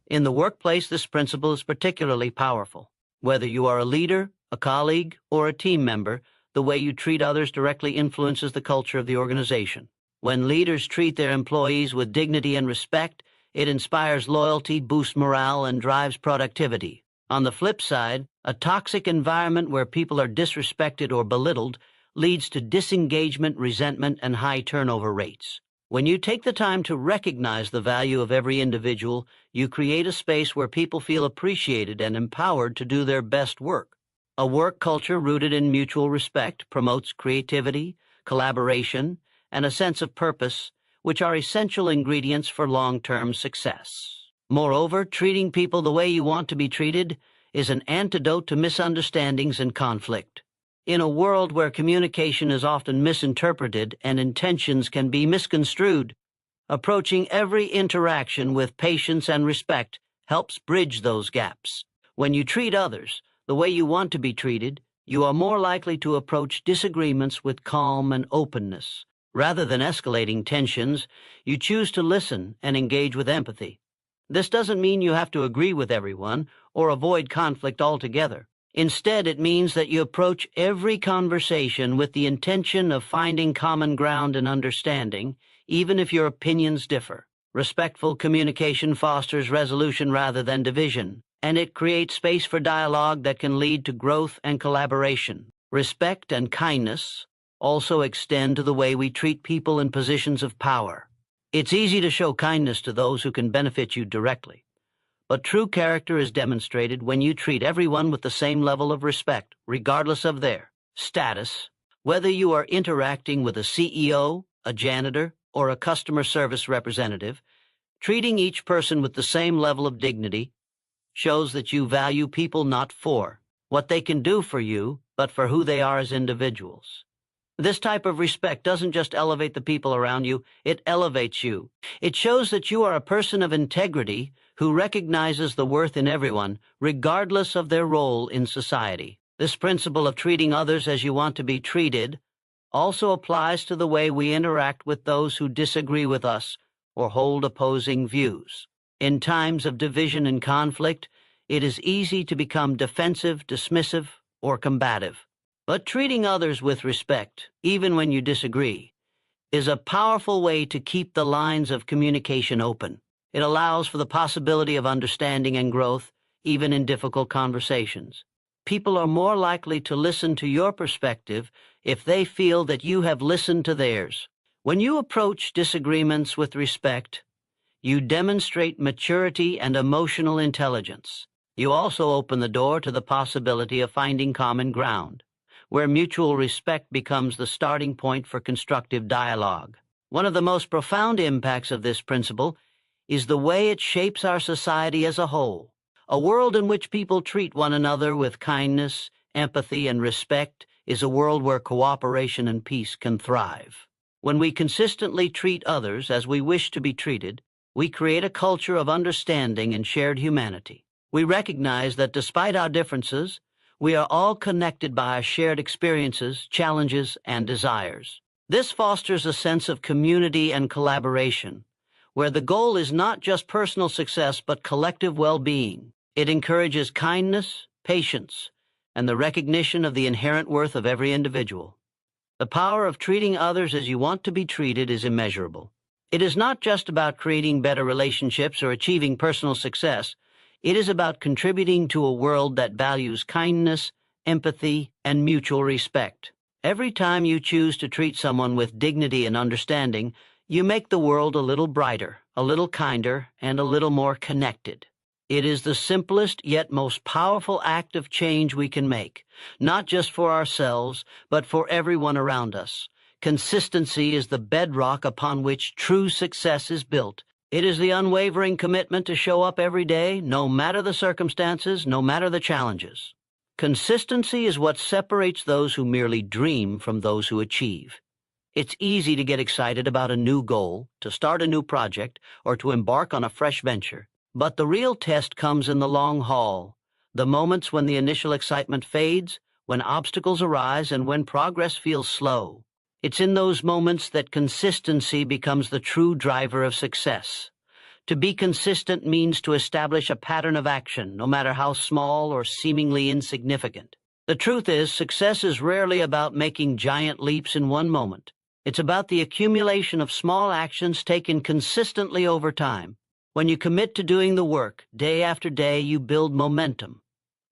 In the workplace, this principle is particularly powerful. Whether you are a leader, a colleague, or a team member, the way you treat others directly influences the culture of the organization. When leaders treat their employees with dignity and respect, it inspires loyalty, boosts morale, and drives productivity. On the flip side, a toxic environment where people are disrespected or belittled leads to disengagement, resentment, and high turnover rates. When you take the time to recognize the value of every individual, you create a space where people feel appreciated and empowered to do their best work. A work culture rooted in mutual respect promotes creativity, collaboration, and a sense of purpose, which are essential ingredients for long-term success. Moreover, treating people the way you want to be treated is an antidote to misunderstandings and conflict. In a world where communication is often misinterpreted and intentions can be misconstrued, approaching every interaction with patience and respect helps bridge those gaps. When you treat others the way you want to be treated, you are more likely to approach disagreements with calm and openness. Rather than escalating tensions, you choose to listen and engage with empathy. This doesn't mean you have to agree with everyone or avoid conflict altogether. Instead, it means that you approach every conversation with the intention of finding common ground and understanding, even if your opinions differ. Respectful communication fosters resolution rather than division, and it creates space for dialogue that can lead to growth and collaboration. Respect and kindness also extend to the way we treat people in positions of power. It's easy to show kindness to those who can benefit you directly, but true character is demonstrated when you treat everyone with the same level of respect, regardless of their status. Whether you are interacting with a CEO, a janitor, or a customer service representative, treating each person with the same level of dignity shows that you value people not for what they can do for you, but for who they are as individuals. This type of respect doesn't just elevate the people around you, it elevates you. It shows that you are a person of integrity who recognizes the worth in everyone, regardless of their role in society. This principle of treating others as you want to be treated also applies to the way we interact with those who disagree with us or hold opposing views. In times of division and conflict, it is easy to become defensive, dismissive, or combative. But treating others with respect, even when you disagree, is a powerful way to keep the lines of communication open. It allows for the possibility of understanding and growth, even in difficult conversations. People are more likely to listen to your perspective if they feel that you have listened to theirs. When you approach disagreements with respect, you demonstrate maturity and emotional intelligence. You also open the door to the possibility of finding common ground, where mutual respect becomes the starting point for constructive dialogue. One of the most profound impacts of this principle is the way it shapes our society as a whole. A world in which people treat one another with kindness, empathy, and respect is a world where cooperation and peace can thrive. When we consistently treat others as we wish to be treated, we create a culture of understanding and shared humanity. We recognize that despite our differences, we are all connected by our shared experiences, challenges, and desires. This fosters a sense of community and collaboration, where the goal is not just personal success but collective well-being. It encourages kindness, patience, and the recognition of the inherent worth of every individual. The power of treating others as you want to be treated is immeasurable. It is not just about creating better relationships or achieving personal success. It is about contributing to a world that values kindness, empathy, and mutual respect. Every time you choose to treat someone with dignity and understanding, you make the world a little brighter, a little kinder, and a little more connected. It is the simplest yet most powerful act of change we can make, not just for ourselves, but for everyone around us. Consistency is the bedrock upon which true success is built. It is the unwavering commitment to show up every day, no matter the circumstances, no matter the challenges. Consistency is what separates those who merely dream from those who achieve. It's easy to get excited about a new goal, to start a new project, or to embark on a fresh venture. But the real test comes in the long haul, the moments when the initial excitement fades, when obstacles arise, and when progress feels slow. It's in those moments that consistency becomes the true driver of success. To be consistent means to establish a pattern of action, no matter how small or seemingly insignificant. The truth is, success is rarely about making giant leaps in one moment. It's about the accumulation of small actions taken consistently over time. When you commit to doing the work, day after day, you build momentum.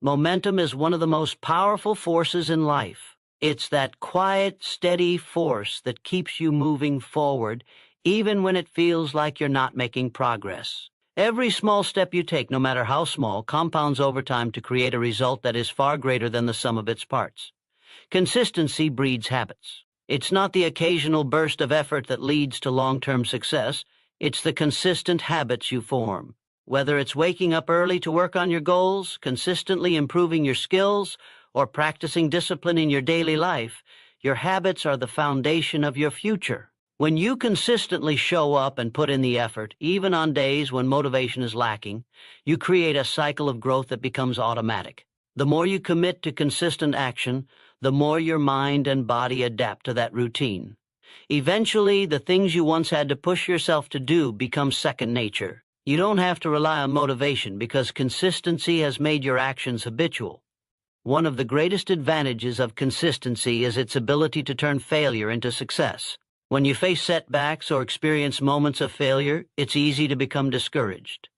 Momentum is one of the most powerful forces in life. It's that quiet, steady force that keeps you moving forward, even when it feels like you're not making progress. Every small step you take, no matter how small, compounds over time to create a result that is far greater than the sum of its parts. Consistency breeds habits. It's not the occasional burst of effort that leads to long-term success. It's the consistent habits you form. Whether it's waking up early to work on your goals, consistently improving your skills, or practicing discipline in your daily life, your habits are the foundation of your future. When you consistently show up and put in the effort, even on days when motivation is lacking, you create a cycle of growth that becomes automatic. The more you commit to consistent action, the more your mind and body adapt to that routine. Eventually, the things you once had to push yourself to do become second nature. You don't have to rely on motivation because consistency has made your actions habitual. One of the greatest advantages of consistency is its ability to turn failure into success. When you face setbacks or experience moments of failure, it's easy to become discouraged.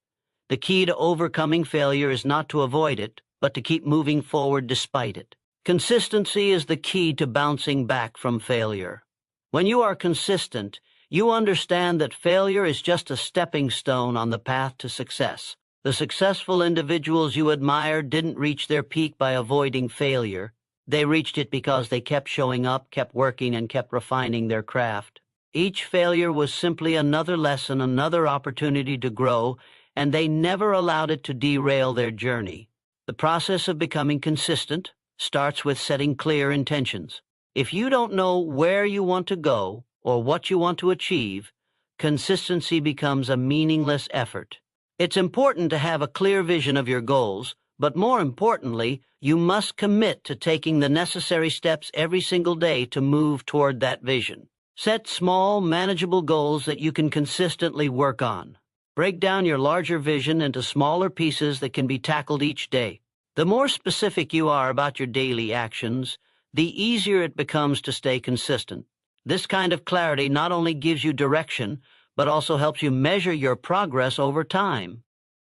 The key to overcoming failure is not to avoid it, but to keep moving forward despite it. Consistency is the key to bouncing back from failure. When you are consistent, you understand that failure is just a stepping stone on the path to success. The successful individuals you admire didn't reach their peak by avoiding failure. They reached it because they kept showing up, kept working, and kept refining their craft. Each failure was simply another lesson, another opportunity to grow, and they never allowed it to derail their journey. The process of becoming consistent starts with setting clear intentions. If you don't know where you want to go or what you want to achieve, consistency becomes a meaningless effort. It's important to have a clear vision of your goals, but more importantly, you must commit to taking the necessary steps every single day to move toward that vision. Set small, manageable goals that you can consistently work on. Break down your larger vision into smaller pieces that can be tackled each day. The more specific you are about your daily actions, the easier it becomes to stay consistent. This kind of clarity not only gives you direction, but also helps you measure your progress over time.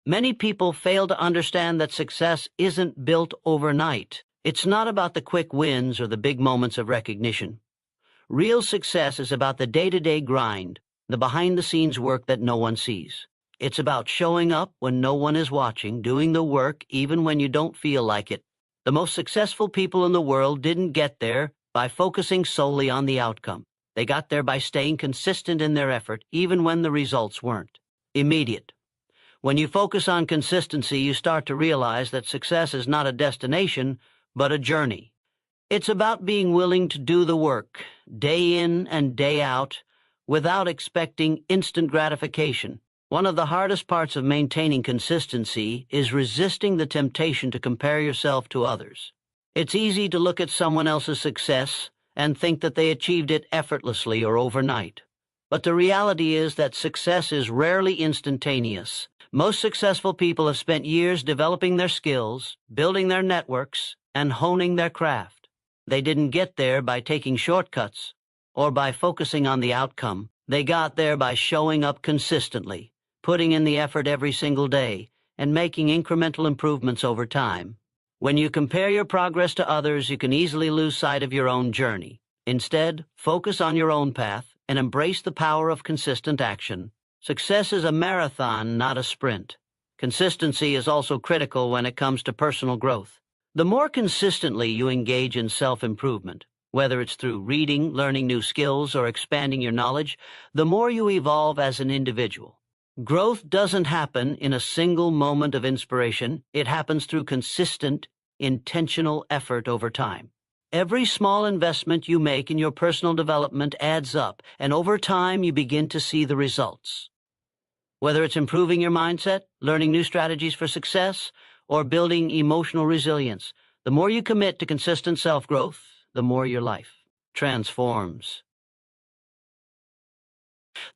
Many people fail to understand that success isn't built overnight. It's not about the quick wins or the big moments of recognition. Real success is about the day-to-day grind, the behind-the-scenes work that no one sees. It's about showing up when no one is watching, doing the work even when you don't feel like it. The most successful people in the world didn't get there by focusing solely on the outcome. They got there by staying consistent in their effort, even when the results weren't immediate. When you focus on consistency, you start to realize that success is not a destination, but a journey. It's about being willing to do the work, day in and day out, without expecting instant gratification. One of the hardest parts of maintaining consistency is resisting the temptation to compare yourself to others. It's easy to look at someone else's success and think that they achieved it effortlessly or overnight. But the reality is that success is rarely instantaneous. Most successful people have spent years developing their skills, building their networks, and honing their craft. They didn't get there by taking shortcuts or by focusing on the outcome. They got there by showing up consistently, putting in the effort every single day, and making incremental improvements over time. When you compare your progress to others, you can easily lose sight of your own journey. Instead, focus on your own path and embrace the power of consistent action. Success is a marathon, not a sprint. Consistency is also critical when it comes to personal growth. The more consistently you engage in self-improvement, whether it's through reading, learning new skills, or expanding your knowledge, the more you evolve as an individual. Growth doesn't happen in a single moment of inspiration. It happens through consistent, intentional effort over time. Every small investment you make in your personal development adds up, and over time you begin to see the results. Whether it's improving your mindset, learning new strategies for success, or building emotional resilience, the more you commit to consistent self-growth, the more your life transforms.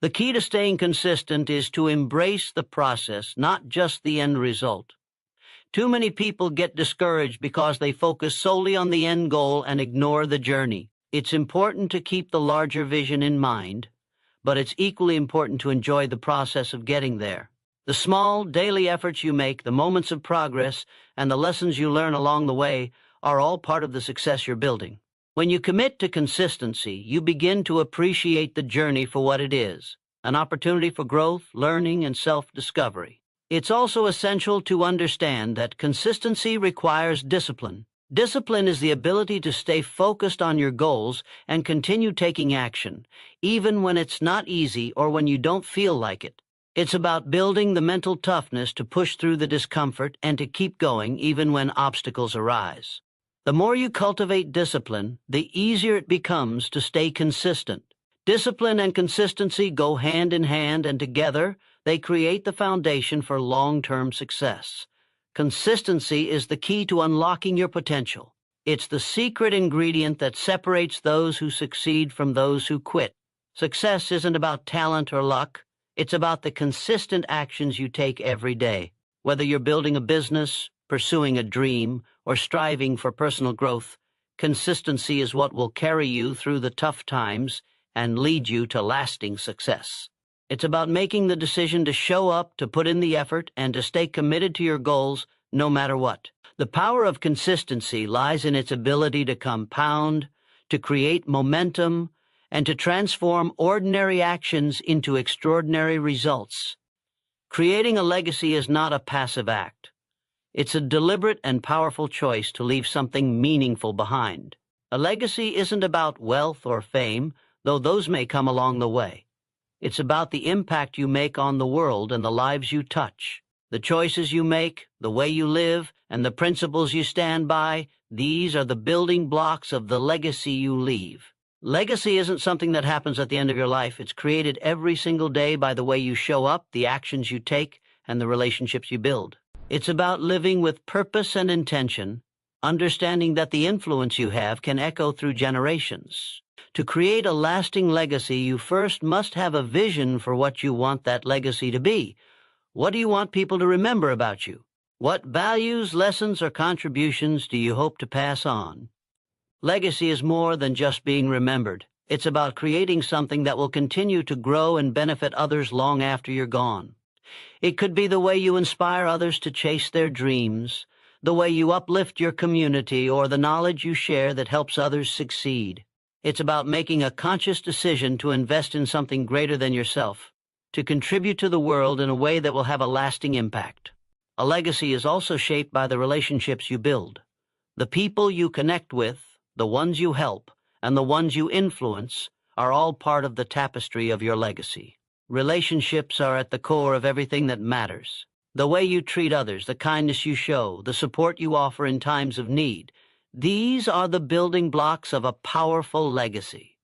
The key to staying consistent is to embrace the process, not just the end result. Too many people get discouraged because they focus solely on the end goal and ignore the journey. It's important to keep the larger vision in mind, but it's equally important to enjoy the process of getting there. The small, daily efforts you make, the moments of progress, and the lessons you learn along the way are all part of the success you're building. When you commit to consistency, you begin to appreciate the journey for what it is, an opportunity for growth, learning, and self-discovery. It's also essential to understand that consistency requires discipline. Discipline is the ability to stay focused on your goals and continue taking action, even when it's not easy or when you don't feel like it. It's about building the mental toughness to push through the discomfort and to keep going even when obstacles arise. The more you cultivate discipline, the easier it becomes to stay consistent. Discipline and consistency go hand in hand, and together they create the foundation for long-term success. Consistency is the key to unlocking your potential. It's the secret ingredient that separates those who succeed from those who quit. Success isn't about talent or luck. It's about the consistent actions you take every day. Whether you're building a business, pursuing a dream, or striving for personal growth, consistency is what will carry you through the tough times and lead you to lasting success. It's about making the decision to show up, to put in the effort, and to stay committed to your goals no matter what. The power of consistency lies in its ability to compound, to create momentum, and to transform ordinary actions into extraordinary results. Creating a legacy is not a passive act. It's a deliberate and powerful choice to leave something meaningful behind. A legacy isn't about wealth or fame, though those may come along the way. It's about the impact you make on the world and the lives you touch. The choices you make, the way you live, and the principles you stand by, these are the building blocks of the legacy you leave. Legacy isn't something that happens at the end of your life. It's created every single day by the way you show up, the actions you take, and the relationships you build. It's about living with purpose and intention, understanding that the influence you have can echo through generations. To create a lasting legacy, you first must have a vision for what you want that legacy to be. What do you want people to remember about you? What values, lessons, or contributions do you hope to pass on? Legacy is more than just being remembered. It's about creating something that will continue to grow and benefit others long after you're gone. It could be the way you inspire others to chase their dreams, the way you uplift your community, or the knowledge you share that helps others succeed. It's about making a conscious decision to invest in something greater than yourself, to contribute to the world in a way that will have a lasting impact. A legacy is also shaped by the relationships you build. The people you connect with, the ones you help, and the ones you influence are all part of the tapestry of your legacy. Relationships are at the core of everything that matters. The way you treat others, the kindness you show, the support you offer in times of need, these are the building blocks of a powerful legacy.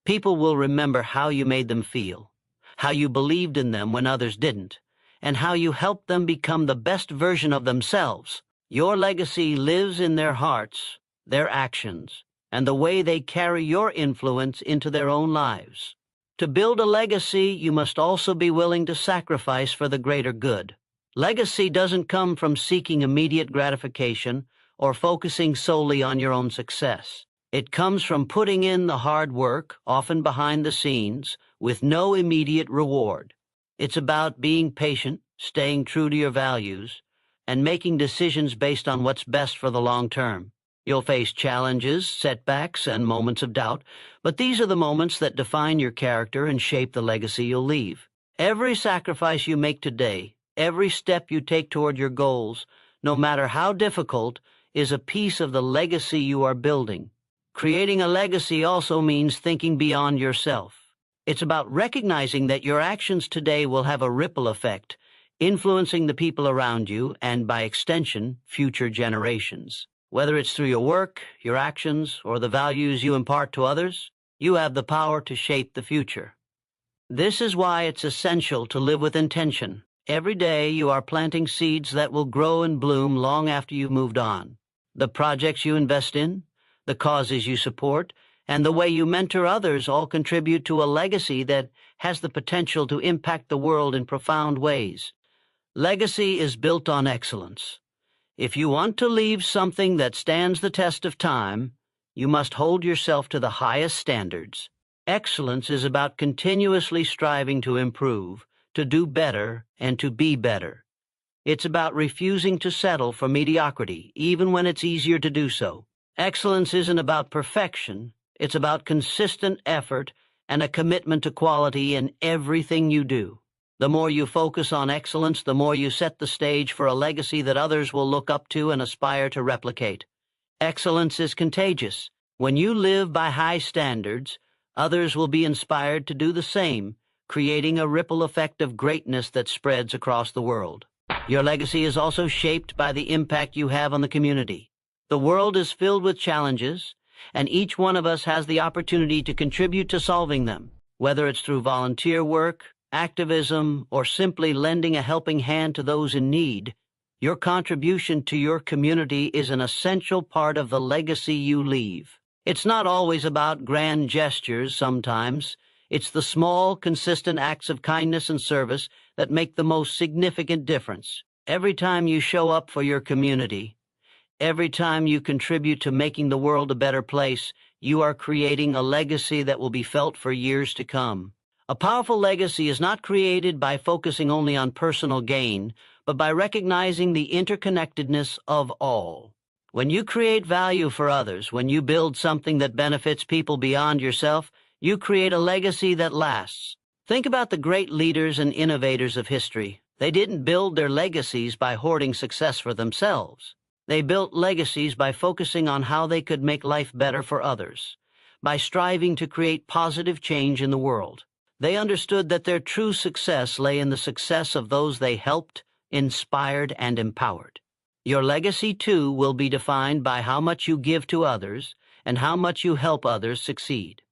People will remember how you made them feel, how you believed in them when others didn't, and how you helped them become the best version of themselves. Your legacy lives in their hearts, their actions, and the way they carry your influence into their own lives. To build a legacy, you must also be willing to sacrifice for the greater good. Legacy doesn't come from seeking immediate gratification or focusing solely on your own success. It comes from putting in the hard work, often behind the scenes, with no immediate reward. It's about being patient, staying true to your values, and making decisions based on what's best for the long term. You'll face challenges, setbacks, and moments of doubt, but these are the moments that define your character and shape the legacy you'll leave. Every sacrifice you make today, every step you take toward your goals, no matter how difficult, is a piece of the legacy you are building. Creating a legacy also means thinking beyond yourself. It's about recognizing that your actions today will have a ripple effect, influencing the people around you and, by extension, future generations. Whether it's through your work, your actions, or the values you impart to others, you have the power to shape the future. This is why it's essential to live with intention. Every day you are planting seeds that will grow and bloom long after you've moved on. The projects you invest in, the causes you support, and the way you mentor others all contribute to a legacy that has the potential to impact the world in profound ways. Legacy is built on excellence. If you want to leave something that stands the test of time, you must hold yourself to the highest standards. Excellence is about continuously striving to improve, to do better, and to be better. It's about refusing to settle for mediocrity, even when it's easier to do so. Excellence isn't about perfection. It's about consistent effort and a commitment to quality in everything you do. The more you focus on excellence, the more you set the stage for a legacy that others will look up to and aspire to replicate. Excellence is contagious. When you live by high standards, others will be inspired to do the same, creating a ripple effect of greatness that spreads across the world. Your legacy is also shaped by the impact you have on the community. The world is filled with challenges, and each one of us has the opportunity to contribute to solving them, whether it's through volunteer work, activism, or simply lending a helping hand to those in need. Your contribution to your community is an essential part of the legacy you leave. It's not always about grand gestures sometimes. It's the small, consistent acts of kindness and service that make the most significant difference. Every time you show up for your community, every time you contribute to making the world a better place, you are creating a legacy that will be felt for years to come. A powerful legacy is not created by focusing only on personal gain, but by recognizing the interconnectedness of all. When you create value for others, when you build something that benefits people beyond yourself, you create a legacy that lasts. Think about the great leaders and innovators of history. They didn't build their legacies by hoarding success for themselves. They built legacies by focusing on how they could make life better for others, by striving to create positive change in the world. They understood that their true success lay in the success of those they helped, inspired, and empowered. Your legacy, too, will be defined by how much you give to others and how much you help others succeed.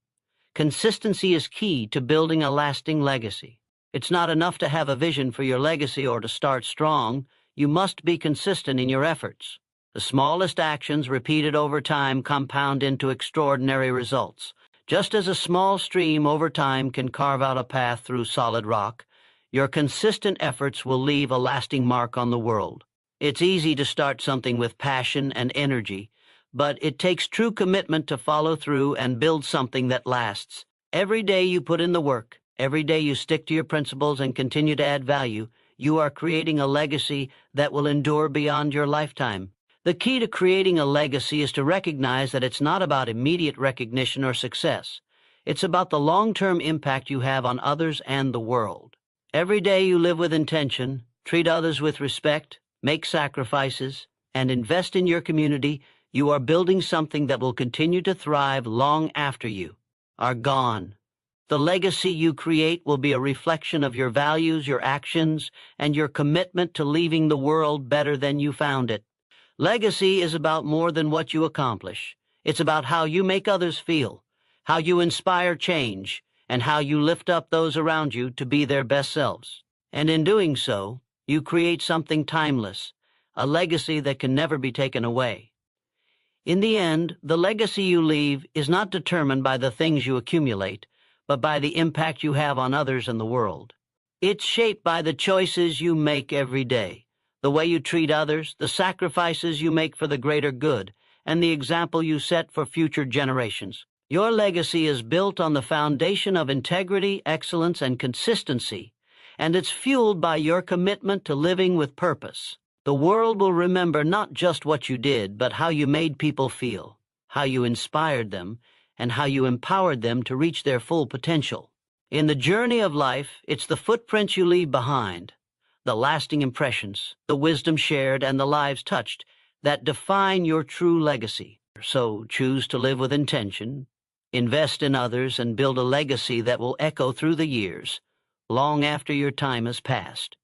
Consistency is key to building a lasting legacy. It's not enough to have a vision for your legacy or to start strong. You must be consistent in your efforts. The smallest actions repeated over time compound into extraordinary results. Just as a small stream over time can carve out a path through solid rock, your consistent efforts will leave a lasting mark on the world. It's easy to start something with passion and energy, but it takes true commitment to follow through and build something that lasts. Every day you put in the work, every day you stick to your principles and continue to add value, you are creating a legacy that will endure beyond your lifetime. The key to creating a legacy is to recognize that it's not about immediate recognition or success. It's about the long-term impact you have on others and the world. Every day you live with intention, treat others with respect, make sacrifices, and invest in your community, you are building something that will continue to thrive long after you are gone. The legacy you create will be a reflection of your values, your actions, and your commitment to leaving the world better than you found it. Legacy is about more than what you accomplish. It's about how you make others feel, how you inspire change, and how you lift up those around you to be their best selves. And in doing so, you create something timeless, a legacy that can never be taken away. In the end, the legacy you leave is not determined by the things you accumulate, but by the impact you have on others and the world. It's shaped by the choices you make every day, the way you treat others, the sacrifices you make for the greater good, and the example you set for future generations. Your legacy is built on the foundation of integrity, excellence, and consistency, and it's fueled by your commitment to living with purpose. The world will remember not just what you did, but how you made people feel, how you inspired them, and how you empowered them to reach their full potential. In the journey of life, it's the footprints you leave behind, the lasting impressions, the wisdom shared, and the lives touched that define your true legacy. So choose to live with intention, invest in others, and build a legacy that will echo through the years, long after your time has passed.